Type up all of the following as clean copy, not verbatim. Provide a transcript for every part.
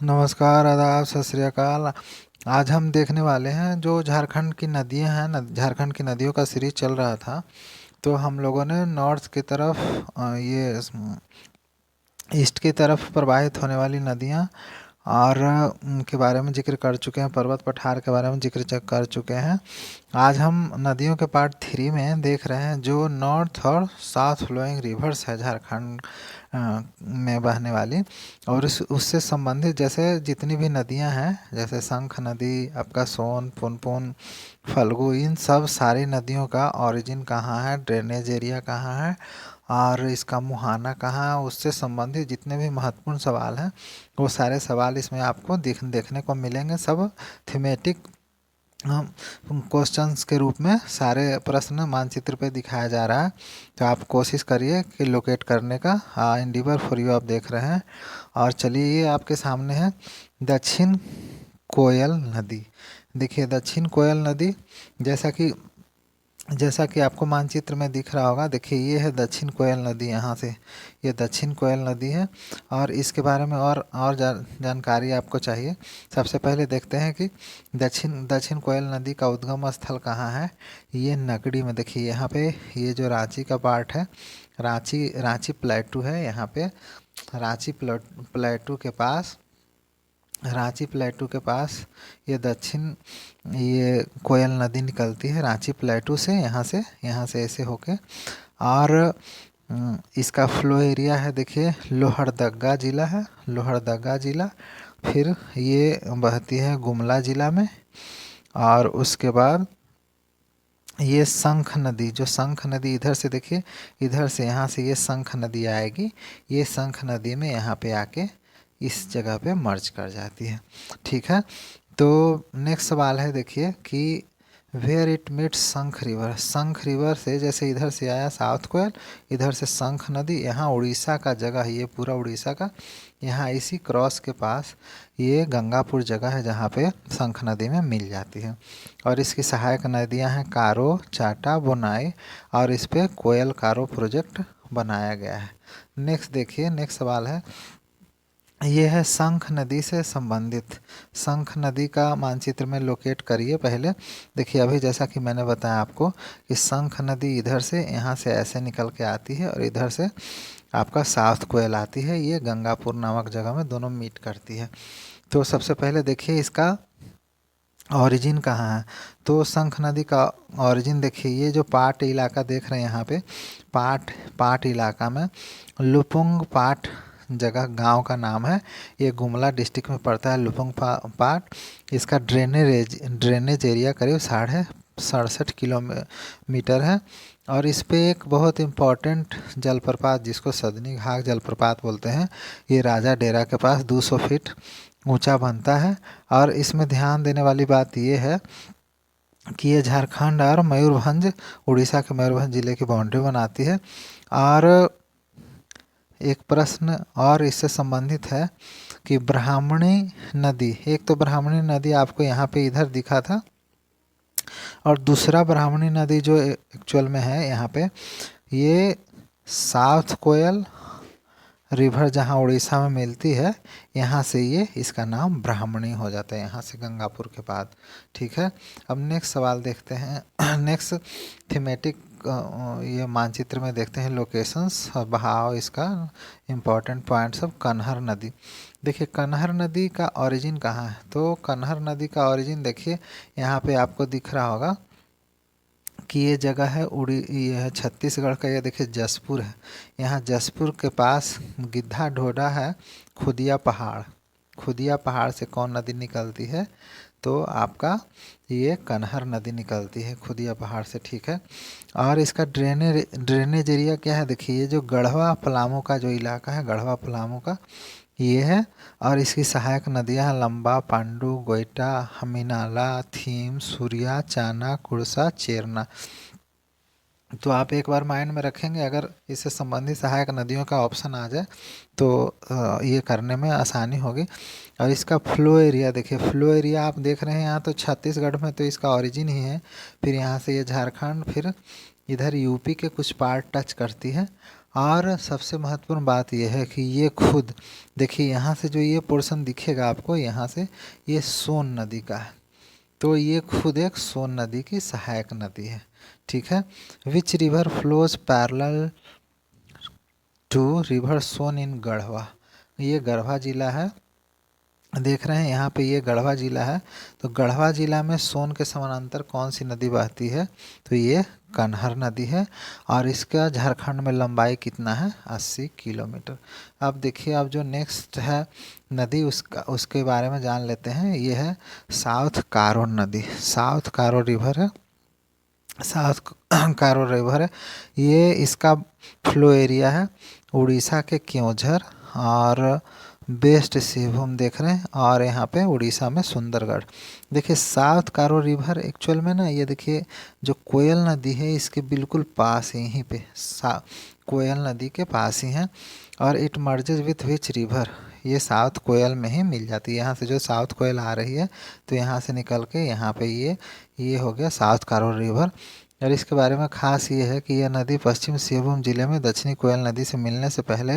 नमस्कार, आदाब, सत श्री अकाल। आज हम देखने वाले हैं जो झारखंड की नदियां हैं झारखंड की नदियों का सीरीज चल रहा था। तो हम लोगों ने नॉर्थ की तरफ ईस्ट की तरफ प्रवाहित होने वाली नदियां और उनके बारे में जिक्र कर चुके हैं, पर्वत पठार के बारे में जिक्र कर चुके हैं। आज हम नदियों के पार्ट 3 में देख रहे हैं जो नॉर्थ और साउथ फ्लोइंग रिवर्स है झारखंड में बहने वाली। और उससे संबंधित जैसे जितनी भी नदियां हैं, जैसे शंख नदी, आपका सोन, पुनपुन, फल्गु, इन सब सारी नदियों का ओरिजिन कहाँ है, ड्रेनेज एरिया कहाँ है और इसका मुहाना कहाँ है, उससे संबंधित जितने भी महत्वपूर्ण सवाल हैं वो सारे सवाल इसमें आपको देखने को मिलेंगे। सब थीमेटिक क्वेश्चंस के रूप में सारे प्रश्न मानचित्र पे दिखाया जा रहा है। तो आप कोशिश करिए कि लोकेट करने का। इंडिवर फॉर यू आप देख रहे हैं। और चलिए, ये आपके सामने है दक्षिण कोयल नदी। देखिए, दक्षिण कोयल नदी जैसा कि आपको मानचित्र में दिख रहा होगा। देखिए, ये है दक्षिण कोयल नदी। यहाँ से ये दक्षिण कोयल नदी है। और इसके बारे में और जानकारी आपको चाहिए। सबसे पहले देखते हैं कि दक्षिण दक्षिण कोयल नदी का उद्गम स्थल कहाँ है। ये नगड़ी में। देखिए यहाँ पे ये जो रांची का पार्ट है, रांची रांची प्लेटू है यहाँ पे। रांची प्लेटू के पास रांची प्लेटू के पास ये कोयल नदी निकलती है रांची प्लेटू से, यहाँ से ऐसे होके। और इसका फ्लो एरिया है, देखिए, लोहरदगा ज़िला है, लोहरदगा ज़िला। फिर ये बहती है गुमला ज़िला में। और उसके बाद ये शंख नदी, जो शंख नदी इधर से, देखिए, इधर से यहाँ से ये शंख नदी आएगी। ये शंख नदी में यहाँ पे आके इस जगह पे मर्ज कर जाती है। ठीक है। तो नेक्स्ट सवाल है, देखिए, कि वेयर इट मीट्स शंख रिवर। शंख रिवर से जैसे इधर से आया साउथ कोयल, इधर से शंख नदी, यहाँ उड़ीसा का जगह है, ये पूरा उड़ीसा का। यहाँ इसी क्रॉस के पास ये गंगापुर जगह है जहाँ पे शंख नदी में मिल जाती है। और इसकी सहायक नदियाँ हैं कारो, चाटा, बोनाई। और इस पे कोयल कारो प्रोजेक्ट बनाया गया है। नेक्स्ट देखिए, नेक्स्ट सवाल है, ये है शंख नदी से संबंधित। शंख नदी का मानचित्र में लोकेट करिए पहले। देखिए, अभी जैसा कि मैंने बताया आपको कि शंख नदी इधर से, यहाँ से ऐसे निकल के आती है और इधर से आपका साउथ कोयल आती है। ये गंगापुर नामक जगह में दोनों मीट करती है। तो सबसे पहले देखिए इसका ओरिजिन कहाँ है। तो शंख नदी का ओरिजिन देखिए, ये जो पाट इलाका देख रहे हैं यहाँ पे, पाट इलाका में लुपुंग पाट जगह, गांव का नाम है। ये गुमला डिस्ट्रिक्ट में पड़ता है, लुपुंग पाट। इसका ड्रेनेज एरिया करीब 67.5 किलोमीटर है। और इस पे एक बहुत इम्पोर्टेंट जलप्रपात, जिसको सदनी घाट जलप्रपात बोलते हैं, ये राजा डेरा के पास 200 फीट ऊंचा बनता है। और इसमें ध्यान देने वाली बात ये है कि ये झारखंड और मयूरभंज, उड़ीसा के मयूरभंज ज़िले की बाउंड्री बनाती है। और एक प्रश्न और इससे संबंधित है कि ब्राह्मणी नदी, एक तो ब्राह्मणी नदी आपको यहाँ पे इधर दिखा था, और दूसरा ब्राह्मणी नदी जो एक्चुअल में है यहाँ पे, ये साउथ कोयल रिवर जहाँ उड़ीसा में मिलती है, यहाँ से ये इसका नाम ब्राह्मणी हो जाता है, यहाँ से गंगापुर के बाद। ठीक है। अब नेक्स्ट सवाल देखते हैं। नेक्स्ट थीमेटिक ये मानचित्र में देखते हैं लोकेशंस और बहाव, इसका इम्पोर्टेंट पॉइंट्स ऑफ कन्हर नदी। देखिए, कन्हर नदी का ओरिजिन कहाँ है। तो कन्हर नदी का ओरिजिन देखिए, यहाँ पे आपको दिख रहा होगा कि ये जगह है ये है छत्तीसगढ़ का। ये देखिए जसपुर है। यहाँ जसपुर के पास गिद्धा ढोडा है, खुदिया पहाड़ से कौन नदी निकलती है। तो आपका ये कन्हर नदी निकलती है खुदिया पहाड़ से। ठीक है। और इसका ड्रेनेज एरिया क्या है। देखिए, ये जो गढ़वा पलामू का जो इलाका है, गढ़वा पलामू का ये है। और इसकी सहायक नदियां हैं लंबा, पांडु, गोइटा, हमीनाला, थीम, सूर्या, चाना, कुर्सा, चेरना। तो आप एक बार माइंड में रखेंगे, अगर इससे संबंधित सहायक नदियों का ऑप्शन आ जाए तो ये करने में आसानी होगी। और इसका फ्लो एरिया देखिए, फ्लो एरिया आप देख रहे हैं यहाँ, तो छत्तीसगढ़ में तो इसका ओरिजिन ही है। फिर यहाँ से ये झारखंड, फिर इधर यूपी के कुछ पार्ट टच करती है। और सबसे महत्वपूर्ण बात यह है कि ये खुद देखिए यहाँ से जो ये पोर्शन दिखेगा आपको, यहाँ से ये सोन नदी का है, तो ये खुद एक सोन नदी की सहायक नदी है। ठीक है। Which river flows parallel to river Son in Garhwa, ये गढ़वा जिला है, देख रहे हैं यहाँ पे ये गढ़वा जिला है। तो गढ़वा जिला में सोन के समानांतर कौन सी नदी बहती है, तो ये कन्हर नदी है, और इसका झारखंड में लंबाई कितना है, 80 किलोमीटर। अब देखिए, अब जो नेक्स्ट है नदी उसके बारे में जान लेते हैं। ये है साउथ कारो नदी, साउथ कारो रिवर है, साउथ कारो रिवर है। ये इसका फ्लो एरिया है उड़ीसा के क्योंझर और वेस्ट सिंहभूम देख रहे हैं, और यहाँ पे उड़ीसा में सुंदरगढ़। देखिए साउथ कारो रिवर एक्चुअल में ना, ये देखिए जो कोयल नदी है इसके बिल्कुल पास यहीं पे कोयल नदी के पास ही है, और it merges with which river, ये साउथ कोयल में ही मिल जाती है। यहाँ से जो साउथ कोयल आ रही है तो यहाँ से निकल के यहाँ पे ये हो गया साउथ कारो रिवर। और इसके बारे में खास ये है कि यह नदी पश्चिम सिंहभूम जिले में दक्षिणी कोयल नदी से मिलने से पहले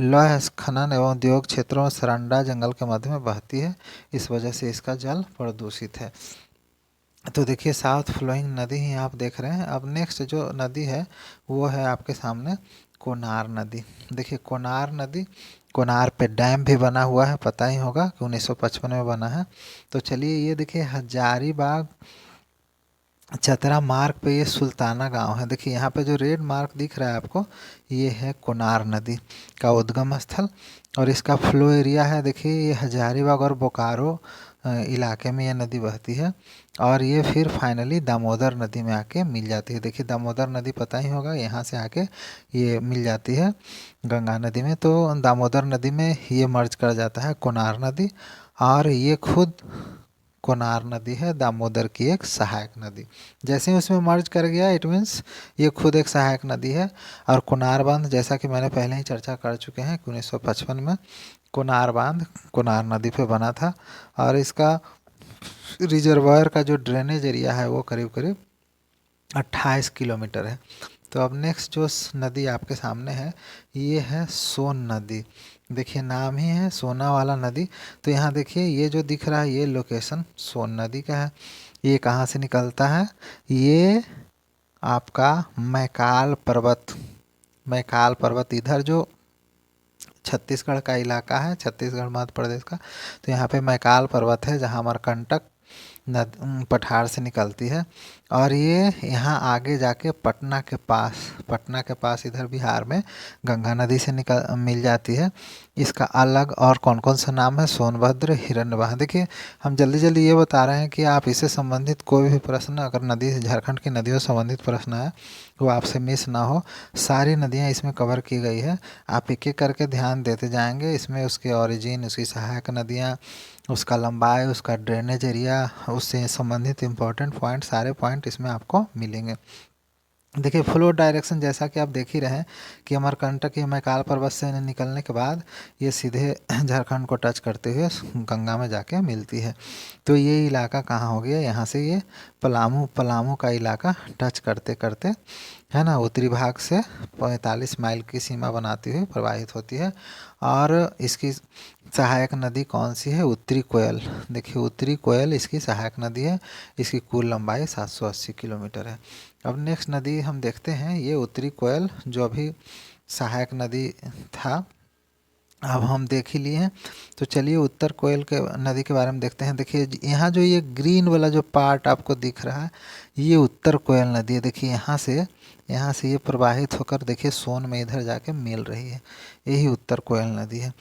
लौह खनन एवं उद्योग क्षेत्रों में सरंडा जंगल के मध्य में बहती है, इस वजह से इसका जल प्रदूषित है। तो देखिए साउथ फ्लोइंग नदी ही आप देख रहे हैं। अब नेक्स्ट जो नदी है वो है आपके सामने कोनार नदी। देखिए कोनार नदी, कोनार पे डैम भी बना हुआ है, पता ही होगा कि 1955 में बना है। तो चलिए ये देखिए हजारीबाग चतरा मार्ग पे ये सुल्ताना गांव है। देखिए यहाँ पे जो रेड मार्क दिख रहा है आपको, ये है कोनार नदी का उद्गम स्थल, और इसका फ्लो एरिया है देखिए ये हजारीबाग और बोकारो इलाके में ये नदी बहती है, और ये फिर फाइनली दामोदर नदी में आके मिल जाती है। देखिए दामोदर नदी पता ही होगा, यहाँ से आके ये मिल जाती है गंगा नदी में, तो दामोदर नदी में ये मर्ज कर जाता है कोनार नदी, और ये खुद कोनार नदी है दामोदर की एक सहायक नदी। जैसे ही उसमें मर्ज कर गया इट मीन्स ये खुद एक सहायक नदी है। और कोनार बांध, जैसा कि मैंने पहले ही चर्चा कर चुके हैं कि 1955 में कोनार बांध कोनार नदी पे बना था, और इसका रिजर्वायर का जो ड्रेनेज एरिया है वो करीब करीब 28 किलोमीटर है। तो अब नेक्स्ट जो नदी आपके सामने है ये है सोन नदी। देखिए नाम ही है सोना वाला नदी। तो यहाँ देखिए ये जो दिख रहा है ये लोकेशन सोन नदी का है। ये कहाँ से निकलता है, ये आपका मैकाल पर्वत इधर जो छत्तीसगढ़ का इलाका है, छत्तीसगढ़ मध्य प्रदेश का, तो यहाँ पे मैकाल पर्वत है जहाँ अमरकंटक पठार से निकलती है, और ये यहाँ आगे जाके पटना के पास इधर बिहार में गंगा नदी से मिल जाती है। इसका अलग और कौन कौन सा नाम है, सोनभद्र, हिरण्यवाह। देखिए हम जल्दी जल्दी ये बता रहे हैं कि आप इससे संबंधित कोई भी प्रश्न, अगर नदी झारखंड की नदियों से संबंधित प्रश्न है वो आपसे मिस ना हो। सारी नदियाँ इसमें कवर की गई है, आप एक एक करके ध्यान देते जाएंगे। इसमें उसके ओरिजिन, उसकी सहायक नदियाँ, उसका लंबाई, उसका ड्रेनेज एरिया, उससे संबंधित इम्पोर्टेंट पॉइंट, सारे पॉइंट इसमें आपको मिलेंगे। देखिए फ्लो डायरेक्शन जैसा कि आप देख ही रहे हैं कि अमरकंटक या मैकाल पर्वत से निकलने के बाद ये सीधे झारखंड को टच करते हुए गंगा में जाके मिलती है। तो ये इलाका कहाँ हो गया, यहाँ से ये पलामू का इलाका टच करते करते है ना उत्तरी भाग से 45 माइल की सीमा बनाती हुई प्रवाहित होती है। और इसकी सहायक नदी कौन सी है, उत्तरी कोयल। देखिए उत्तरी कोयल इसकी सहायक नदी है, इसकी कुल लंबाई 780 किलोमीटर है। अब नेक्स्ट नदी हम देखते हैं, ये उत्तरी कोयल जो अभी सहायक नदी था अब हम देख ही लिए हैं। तो चलिए उत्तर कोयल के नदी के बारे में देखते हैं। देखिए यहाँ जो ये ग्रीन वाला जो पार्ट आपको दिख रहा है ये उत्तर कोयल नदी है। देखिए यहाँ से ये प्रवाहित होकर देखिए सोन में इधर जाके मिल रही है, यही उत्तर कोयल नदी है।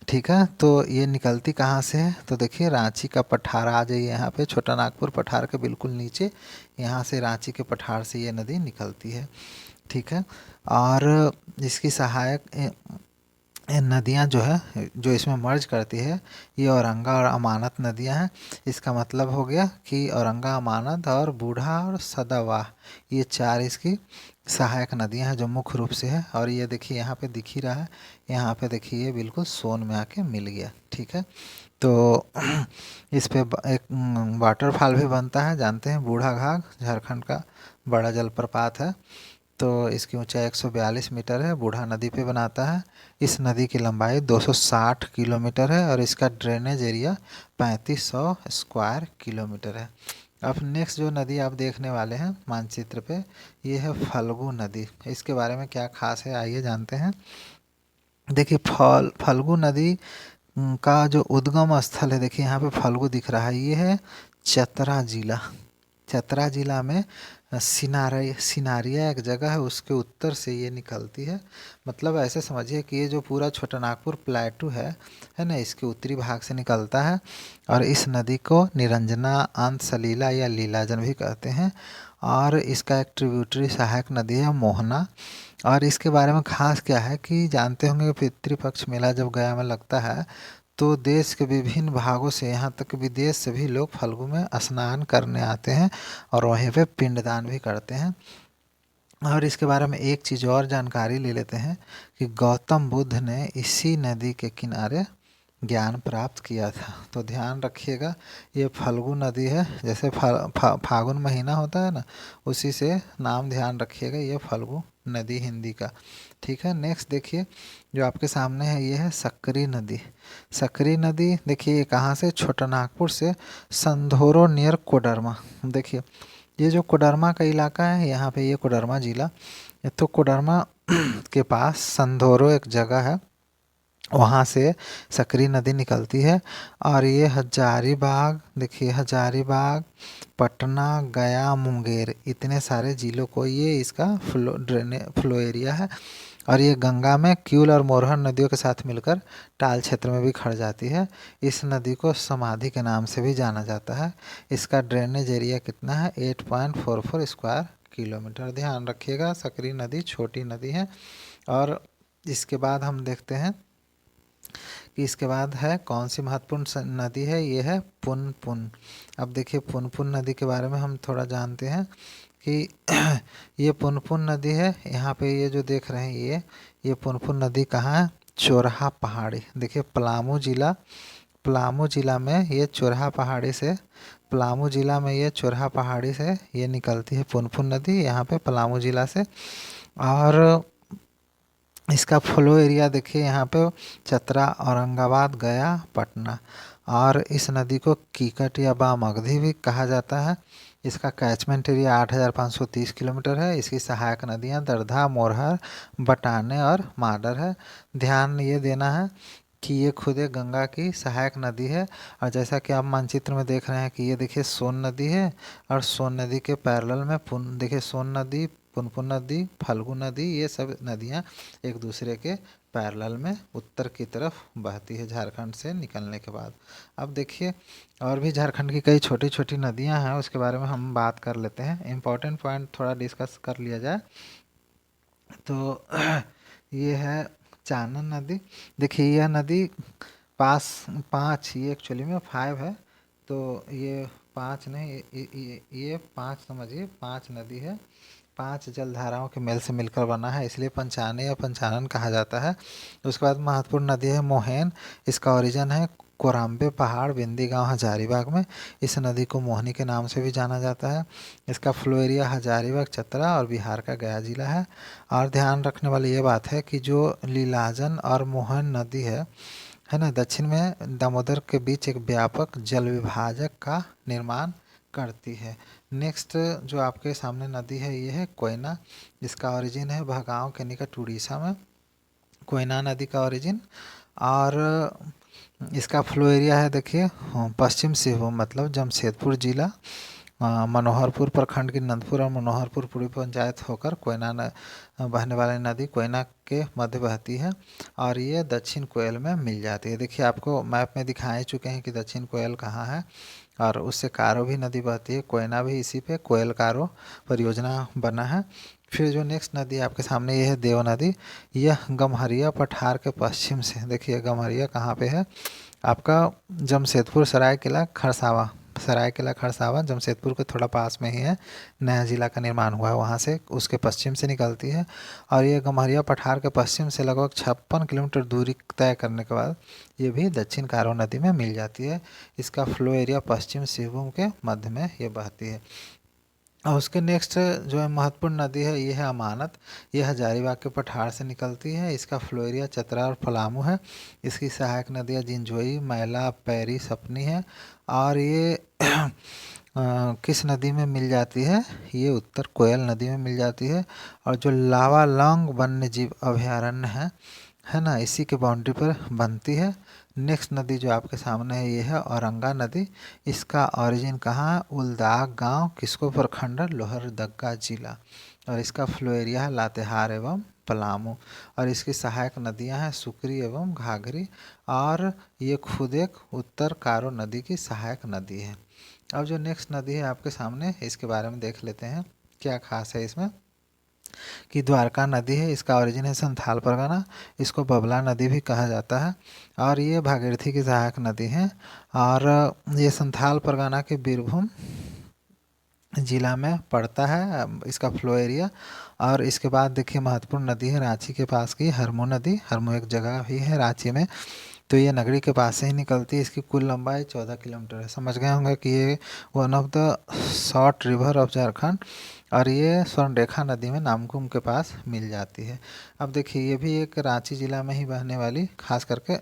ठीक है, तो ये निकलती कहाँ से है, तो देखिए रांची का पठार आ जाइए यहाँ पे, छोटा नागपुर पठार के बिल्कुल नीचे, यहाँ से रांची के पठार से ये नदी निकलती है। ठीक है, और इसकी सहायक नदियाँ जो है जो इसमें मर्ज करती है ये औरंगा और अमानत नदियाँ हैं। इसका मतलब हो गया कि औरंगा, अमानत और बूढ़ा और सदावाह, ये चार इसकी सहायक नदियाँ हैं जो मुख्य रूप से है। और ये देखिए यहाँ पे दिख ही रहा है, यहाँ पे देखिए ये बिल्कुल सोन में आके मिल गया। ठीक है, तो इस पे एक वाटरफॉल भी बनता है, जानते हैं, बूढ़ा घाघ झारखंड का बड़ा जलप्रपात है। तो इसकी ऊंचाई 142 मीटर है, बूढ़ा नदी पे बनाता है। इस नदी की लंबाई 260 किलोमीटर है और इसका ड्रेनेज एरिया 3500 स्क्वायर किलोमीटर है। अब नेक्स्ट जो नदी आप देखने वाले हैं मानचित्र पे, ये है फल्गु नदी। इसके बारे में क्या खास है आइए जानते हैं। देखिए फल्गु नदी का जो उद्गम स्थल है, देखिए यहाँ पे फल्गु दिख रहा है, ये है चतरा जिला। चतरा जिला में सिनारिया एक जगह है, उसके उत्तर से ये निकलती है। मतलब ऐसे समझिए कि ये जो पूरा छोटा नागपुर प्लेटू है ना, इसके उत्तरी भाग से निकलता है। और इस नदी को निरंजना, अंत सलीला या लीलाजन भी कहते हैं। और इसका एक ट्रिब्यूटरी सहायक नदी है मोहना। और इसके बारे में खास क्या है कि जानते होंगे पितृपक्ष मेला जब गया में लगता है, तो देश के विभिन्न भागों से, यहाँ तक विदेश से भी लोग फल्गु में स्नान करने आते हैं और वहीं पे पिंडदान भी करते हैं। और इसके बारे में एक चीज़ और जानकारी ले लेते हैं कि गौतम बुद्ध ने इसी नदी के किनारे ज्ञान प्राप्त किया था। तो ध्यान रखिएगा, ये फल्गु नदी है, जैसे फागुन महीना होता है ना, उसी से नाम ध्यान रखिएगा, ये फल्गु नदी हिंदी का। ठीक है, नेक्स्ट देखिए जो आपके सामने है, ये है सकरी नदी। सकरी नदी देखिए ये कहाँ से, छोटा नागपुर से संधोरो नियर कोडरमा। देखिए ये जो कोडरमा का इलाका है, यहाँ पे ये कोडरमा जिला, तो कोडरमा के पास संधोरो एक जगह है, वहाँ से सकरी नदी निकलती है। और ये हजारीबाग, देखिए हजारीबाग, पटना, गया, मुंगेर, इतने सारे जिलों को ये इसका फ्लो एरिया है। और ये गंगा में क्यूल और मोरहर नदियों के साथ मिलकर टाल क्षेत्र में भी खड़ जाती है। इस नदी को समाधि के नाम से भी जाना जाता है। इसका ड्रेनेज एरिया कितना है, 8.44 स्क्वायर किलोमीटर। ध्यान रखिएगा, सकरी नदी छोटी नदी है। और इसके बाद हम देखते हैं कि इसके बाद है कौन सी महत्वपूर्ण नदी है, ये है पुनपुन। अब देखिए पुनपुन नदी के बारे में हम थोड़ा जानते हैं कि ये पुनपुन नदी है। यहाँ पे ये जो देख रहे हैं ये पुनपुन नदी कहाँ है, चोरहा पहाड़ी। देखिए पलामू जिला में ये चोरहा पहाड़ी से, पलामू जिला में ये चोरहा पहाड़ी से ये निकलती है पुनपुन नदी, यहाँ पे पलामू जिला से। और इसका फ्लो एरिया देखिए यहाँ पे चतरा, औरंगाबाद, गया, पटना। और इस नदी को कीकट या बामगधी भी कहा जाता है। इसका कैचमेंट एरिया 8530 किलोमीटर है। इसकी सहायक नदियाँ दरधा, मोरहर, बटाने और माडर है। ध्यान ये देना है कि ये खुद एक गंगा की सहायक नदी है। और जैसा कि आप मानचित्र में देख रहे हैं कि ये देखिए सोन नदी है, और सोन नदी के पैरेलल में देखिए सोन नदी, पुनपुन नदी, फल्गु नदी, ये सब नदियाँ एक दूसरे के पैरेलल में उत्तर की तरफ बहती है झारखंड से निकलने के बाद। अब देखिए और भी झारखंड की कई छोटी छोटी नदियाँ हैं, उसके बारे में हम बात कर लेते हैं। इम्पोर्टेंट पॉइंट थोड़ा डिस्कस कर लिया जाए तो ये है चानन नदी। देखिए यह नदी पास 5, ये एक्चुअली में 5 है, तो ये 5 नहीं, ये 5 समझिए, 5 नदी है, 5 जलधाराओं के मेल से मिलकर बना है, इसलिए पंचाने या पंचानन कहा जाता है। उसके बाद महत्वपूर्ण नदी है मोहन। इसका ओरिजिन है कोराम्बे पहाड़, बिंदी गांव, हजारीबाग में। इस नदी को मोहनी के नाम से भी जाना जाता है। इसका फ्लो एरिया हजारीबाग, चतरा और बिहार का गया जिला है। और ध्यान रखने वाली ये बात है कि जो लीलाजन और मोहन नदी है ना, दक्षिण में दामोदर के बीच एक व्यापक जल विभाजक का निर्माण करती है। नेक्स्ट जो आपके सामने नदी है ये है कोयना। जिसका ओरिजिन है भगांव के निकट उड़ीसा में, कोयना नदी का ओरिजिन। और इसका फ्लो एरिया है देखिए पश्चिम सिंहभूम मतलब जमशेदपुर जिला, मनोहरपुर प्रखंड की नंदपुर और मनोहरपुर पूर्वी पंचायत होकर कोयना बहने वाली नदी कोयना के मध्य बहती है। और ये दक्षिण कोयल में मिल जाती है। देखिए आपको मैप में दिखा ही चुके हैं कि दक्षिण कोयल कहाँ है। और उससे कारो भी नदी बहती है, कोयना भी इसी पे कोयल कारो परियोजना बना है। फिर जो नेक्स्ट नदी आपके सामने ये है देव नदी। यह गम्हरिया पठार के पश्चिम से, देखिए गम्हरिया कहाँ पे है आपका, जमशेदपुर सरायकेला खरसावा, सरायकेला खरसावा जमशेदपुर के थोड़ा पास में ही है, नया जिला का निर्माण हुआ है वहाँ से, उसके पश्चिम से निकलती है। और ये गम्हरिया पठार के पश्चिम से लगभग 56 किलोमीटर दूरी तय करने के बाद ये भी दक्षिण कारो नदी में मिल जाती है। इसका फ्लो एरिया पश्चिम सिंहभूम के मध्य में ये बहती है। और उसके नेक्स्ट जो है महत्वपूर्ण नदी है ये है अमानत। ये हजारीबाग के पठार से निकलती है। इसका फ्लो एरिया चतरा और पलामू है। इसकी सहायक नदियाँ जिंजोई, मैला, पैरी, सपनी है। और ये किस नदी में मिल जाती है? ये उत्तर कोयल नदी में मिल जाती है। और जो लावालौंग वन्य जीव अभयारण्य है ना, इसी के बाउंड्री पर बनती है। नेक्स्ट नदी जो आपके सामने है ये है औरंगा नदी। इसका ओरिजिन कहाँ है? उलदाग गांव, किसको प्रखंड? लोहरदग्गा जिला। और इसका फ्लो एरिया है लातेहार एवं पलामू। और इसकी सहायक नदियां हैं सुकरी एवं घाघरी। और ये खुद एक उत्तर कारो नदी की सहायक नदी है। अब जो नेक्स्ट नदी है आपके सामने, इसके बारे में देख लेते हैं क्या खास है इसमें। कि द्वारका नदी है। इसका ओरिजिन है संथाल परगना। इसको बबला नदी भी कहा जाता है। और ये भागीरथी की सहायक नदी है। और ये संथाल परगना के बीरभूम जिला में पड़ता है इसका फ्लो एरिया। और इसके बाद देखिए महत्वपूर्ण नदी है रांची के पास की हरमू नदी। हरमू एक जगह भी है रांची में। तो ये नगरी के पास से ही निकलती है। इसकी कुल लंबाई 14 किलोमीटर है। समझ गए होंगे कि ये one of the short river of Jharkhand. और ये स्वर्णरेखा नदी में नामकुम के पास मिल जाती है। अब देखिए ये भी एक रांची ज़िला में ही बहने वाली खास करके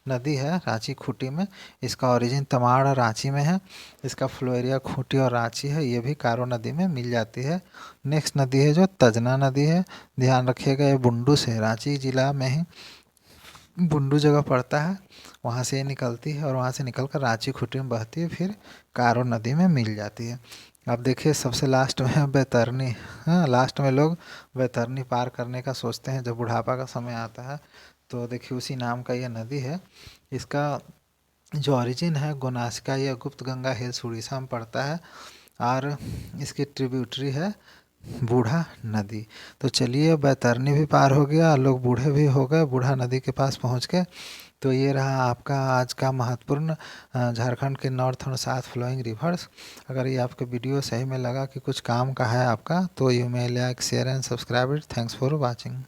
नदी है रांची खूंटी में। इसका ओरिजिन तमाड़ और रांची में है। इसका फ्लो एरिया खूंटी और रांची है। ये भी कारो नदी में मिल जाती है। नेक्स्ट नदी है जो तजना नदी है। ध्यान रखिएगा ये बुंडू से, रांची ज़िला में ही बुंडू जगह पड़ता है, वहाँ से ये निकलती है। और वहाँ से निकल कर रांची खूंटी में बहती है, फिर कारो नदी में मिल जाती है। अब देखिए सबसे लास्ट में है बैतरनी। हाँ, लास्ट में लोग बैतरनी पार करने का सोचते हैं जब बुढ़ापा का समय आता है। तो देखिए उसी नाम का ये नदी है। इसका जो ओरिजिन है गोनासिका या गुप्त गंगा हिल्स उड़ीसा में पड़ता है। और इसकी ट्रिब्यूटरी है बूढ़ा नदी। तो चलिए बैतरनी भी पार हो गया, लोग बूढ़े भी हो गए बूढ़ा नदी के पास पहुंच के। तो ये रहा आपका आज का महत्वपूर्ण झारखंड के नॉर्थ और साउथ फ्लोइंग रिवर्स। अगर ये आपके वीडियो सही में लगा कि कुछ काम का है आपका, तो you may like share and subscribe it. Thanks for watching.